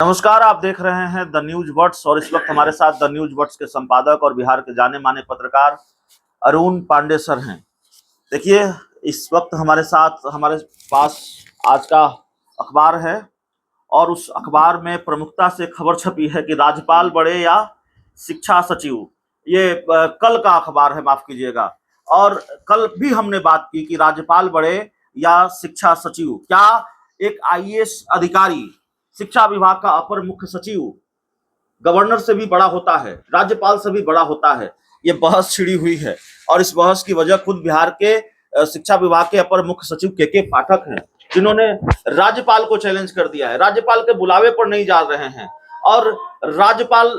नमस्कार, आप देख रहे हैं द न्यूज बर्ड्स और इस वक्त हमारे साथ द न्यूज बर्ड्स के संपादक और बिहार के जाने माने पत्रकार अरुण पांडे सर हैं। देखिए, इस वक्त हमारे पास आज का अखबार है और उस अखबार में प्रमुखता से खबर छपी है कि राज्यपाल बड़े या शिक्षा सचिव। ये कल का अखबार है, माफ कीजिएगा। और कल भी हमने बात की कि राज्यपाल बड़े या शिक्षा सचिव। क्या एक आईएएस अधिकारी, शिक्षा विभाग का अपर मुख्य सचिव गवर्नर से भी बड़ा होता है, राज्यपाल से भी बड़ा होता है? ये बहस छिड़ी हुई है और इस बहस की वजह खुद बिहार के शिक्षा विभाग के अपर मुख्य सचिव के पाठक हैं, जिन्होंने राज्यपाल को चैलेंज कर दिया है। राज्यपाल के बुलावे पर नहीं जा रहे हैं और राज्यपाल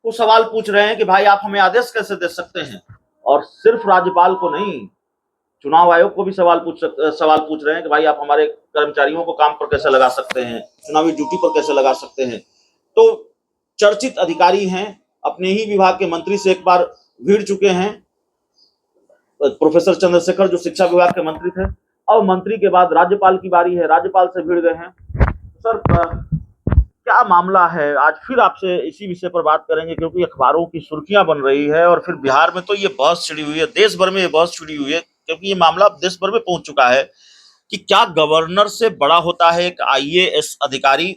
को सवाल पूछ रहे हैं कि भाई आप हमें आदेश कैसे दे सकते हैं। और सिर्फ राज्यपाल को नहीं, चुनाव आयोग को भी सवाल पूछ रहे हैं कि भाई आप हमारे कर्मचारियों को काम पर कैसे लगा सकते हैं, चुनावी ड्यूटी पर कैसे लगा सकते हैं। तो चर्चित अधिकारी हैं, अपने ही विभाग के मंत्री से एक बार भिड़ चुके हैं। प्रोफेसर चंद्रशेखर जो शिक्षा विभाग के मंत्री थे, अब मंत्री के बाद राज्यपाल की बारी है, राज्यपाल से भिड़ गए हैं। सर, क्या मामला है? आज फिर आपसे इसी विषय पर बात करेंगे क्योंकि अखबारों की सुर्खियां बन रही है और फिर बिहार में तो ये बहस छिड़ी हुई है, देश भर में ये बहस छिड़ी हुई है क्योंकि ये मामला देश भर में पहुंच चुका है कि क्या गवर्नर से बड़ा होता है एक आईएएस अधिकारी,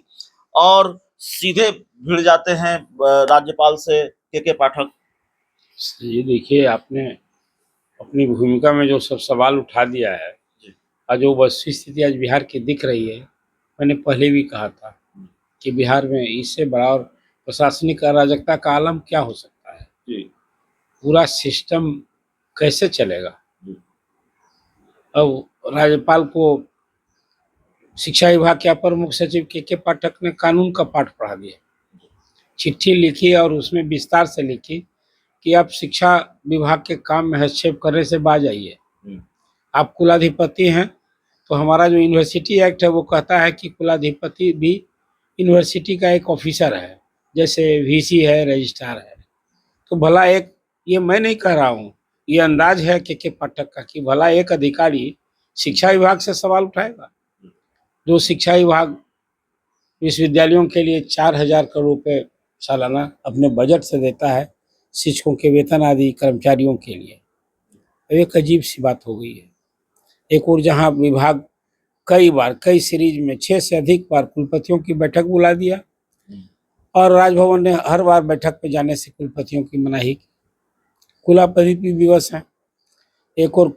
और सीधे भिड़ जाते हैं राज्यपाल से के पाठक। ये देखिए, आपने अपनी भूमिका में जो सब सवाल उठा दिया है और जो वस्तु स्थिति आज बिहार की दिख रही है, मैंने पहले भी कहा था कि बिहार में इससे बड़ा और प्रशासनिक अराजकता का आलम क्या हो सकता है। जी। पूरा सिस्टम कैसे चलेगा। अब राज्यपाल को शिक्षा विभाग के अपर मुख्य सचिव के पाठक ने कानून का पाठ पढ़ा दिया, चिट्ठी लिखी और उसमें विस्तार से लिखी कि आप शिक्षा विभाग के काम में हस्तक्षेप करने से बाज आइए। आप कुलाधिपति हैं, तो हमारा जो यूनिवर्सिटी एक्ट है वो कहता है कि कुलाधिपति भी यूनिवर्सिटी का एक ऑफिसर है, जैसे वीसी है, रजिस्ट्रार है। तो भला एक, ये मैं नहीं कह रहा हूँ, ये अंदाज है के पाठक का कि भला एक अधिकारी शिक्षा विभाग से सवाल उठाएगा। जो शिक्षा विभाग विश्वविद्यालयों के लिए 4,000 करोड़ रुपए सालाना अपने बजट से देता है शिक्षकों के वेतन आदि कर्मचारियों के लिए, एक अजीब सी बात हो गई है। एक और जहां विभाग कई सीरीज में 6 से अधिक बार कुलपतियों की बैठक बुला दिया और राजभवन ने हर बार बैठक पे जाने से कुलपतियों की मनाही की। कुलापति भी विवश हैं। एक और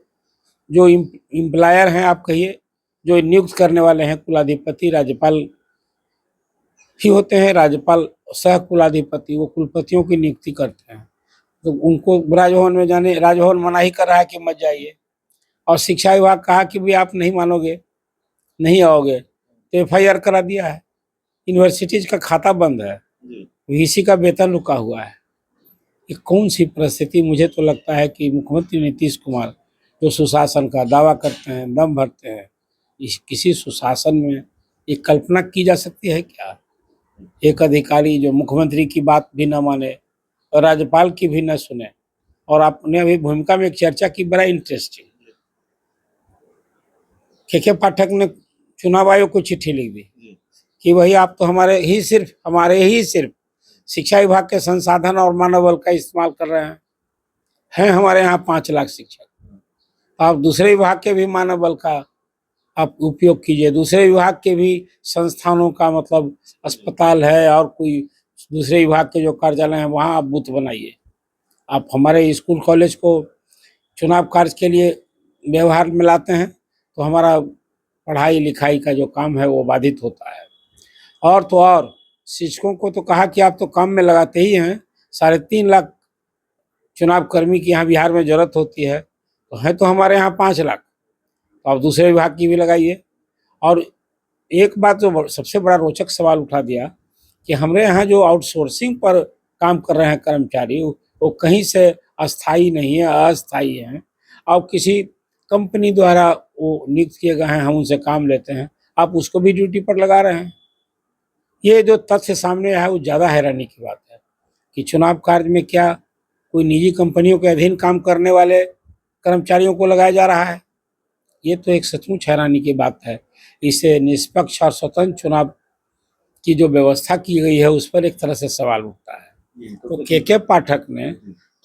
जो एम्प्लॉयर हैं, आप कहिए, जो नियुक्त करने वाले हैं, कुलाधिपति राज्यपाल ही होते हैं। राज्यपाल सह कुलाधिपति, वो कुलपतियों की नियुक्ति करते हैं। तो उनको राजभवन में जाने, राजभवन मनाही कर रहा है कि मत जाइए, और शिक्षा विभाग कहा कि भी आप नहीं मानोगे, नहीं आओगे, तो एफआईआर करा दिया है। यूनिवर्सिटीज का खाता बंद है, वीसी का वेतन रुका हुआ है। ये कौन सी परिस्थिति? मुझे तो लगता है कि मुख्यमंत्री नीतीश कुमार जो सुशासन का दावा करते हैं, दम भरते हैं, इस किसी सुशासन में एक कल्पना की जा सकती है क्या? एक अधिकारी जो मुख्यमंत्री की बात भी न माने और राज्यपाल की भी न सुने। और आपने अभी भूमिका में एक चर्चा की, बड़ा इंटरेस्टिंग, के पाठक ने चुनाव आयोग को चिट्ठी लिख दी कि भाई आप तो हमारे ही सिर्फ शिक्षा विभाग के संसाधन और मानव बल का इस्तेमाल कर रहे हैं हमारे यहाँ 5 लाख शिक्षक, आप दूसरे विभाग के भी मानव बल का आप उपयोग कीजिए, दूसरे विभाग के भी संस्थानों का, मतलब अस्पताल है और कोई दूसरे विभाग के जो कार्यालय हैं वहाँ आप बूथ बनाइए। आप हमारे स्कूल कॉलेज को चुनाव कार्य के लिए व्यवहार में लाते हैं तो हमारा पढ़ाई लिखाई का जो काम है वो बाधित होता है। और तो और शिक्षकों को तो कहा कि आप तो काम में लगाते ही हैं, 3.5 लाख चुनाव कर्मी की यहाँ बिहार में जरूरत होती है, तो है तो हमारे यहाँ 5 लाख, तो आप दूसरे विभाग की भी लगाइए। और एक बात जो सबसे बड़ा रोचक सवाल उठा दिया कि हमारे यहाँ जो आउटसोर्सिंग पर काम कर रहे हैं कर्मचारी, वो कहीं से अस्थाई नहीं है, अस्थाई हैं, और किसी कंपनी द्वारा वो नियुक्त किए गए हैं, हम उनसे काम लेते हैं, आप उसको भी ड्यूटी पर लगा रहे हैं। ये जो तथ्य सामने आया वो ज़्यादा हैरानी की बात है कि चुनाव कार्य में क्या कोई निजी कंपनियों के अधीन काम करने वाले कर्मचारियों को लगाया जा रहा है। ये तो एक सचमुच हैरानी की बात है। इससे निष्पक्ष और स्वतंत्र चुनाव की जो व्यवस्था की गई है उस पर एक तरह से सवाल उठता है। तो के पाठक ने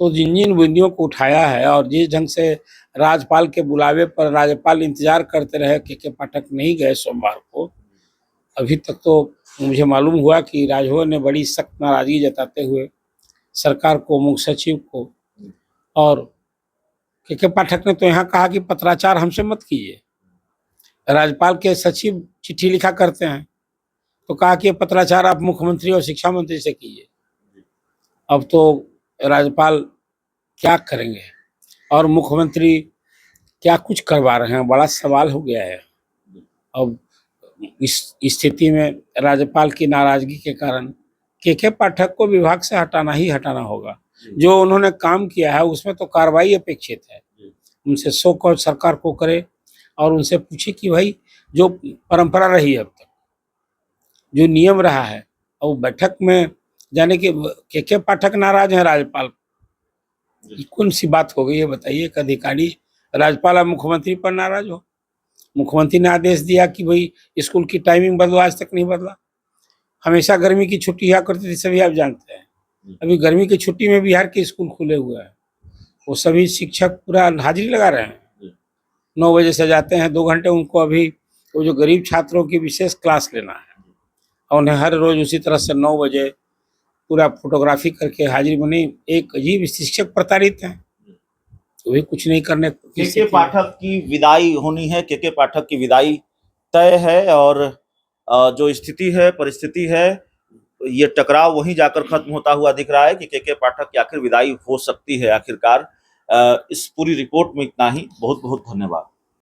तो जिन जिन बिंदुओं को उठाया है और जिस ढंग से राज्यपाल के बुलावे पर राज्यपाल इंतजार करते रहे, के पाठक नहीं गए सोमवार को, अभी तक तो मुझे मालूम हुआ कि राजभवन ने बड़ी सख्त नाराजगी जताते हुए सरकार को, मुख्य सचिव को और के पाठक ने तो यहाँ कहा कि पत्राचार हमसे मत कीजिए। राज्यपाल के सचिव चिट्ठी लिखा करते हैं, तो कहा कि ये पत्राचार आप मुख्यमंत्री और शिक्षा मंत्री से कीजिए। अब तो राज्यपाल क्या करेंगे और मुख्यमंत्री क्या कुछ करवा रहे हैं, बड़ा सवाल हो गया है। अब इस स्थिति में राज्यपाल की नाराजगी के कारण के पाठक को विभाग से हटाना ही हटाना होगा। जो उन्होंने काम किया है उसमें तो कार्रवाई अपेक्षित है। उनसे सो कौज सरकार को करे और उनसे पूछे कि भाई जो परंपरा रही है अब तक, जो नियम रहा है, और बैठक में जाने के पाठक नाराज हैं राज्यपाल, कौन सी बात हो गई है बताइए। एक अधिकारी राज्यपाल और मुख्यमंत्री पर नाराज हो। मुख्यमंत्री ने आदेश दिया कि भाई स्कूल की टाइमिंग बदलो, आज तक नहीं बदला। हमेशा गर्मी की छुट्टी हुआ करती थी, सभी आप जानते हैं। अभी गर्मी की छुट्टी में बिहार के स्कूल खुले हुए हैं, वो सभी शिक्षक पूरा हाजिरी लगा रहे हैं। 9 बजे से जाते हैं, 2 घंटे उनको अभी वो जो गरीब छात्रों की विशेष क्लास लेना है और उन्हें हर रोज उसी तरह से 9 बजे पूरा फोटोग्राफी करके हाजिरी बनी। एक अजीब शिक्षक प्रताड़ित हैं, तो भी कुछ नहीं करने। के पाठक की विदाई होनी है, के पाठक की विदाई तय है और जो स्थिति है, परिस्थिति है, ये टकराव वहीं जाकर खत्म होता हुआ दिख रहा है कि के पाठक की आखिर विदाई हो सकती है आखिरकार। इस पूरी रिपोर्ट में इतना ही। बहुत बहुत धन्यवाद।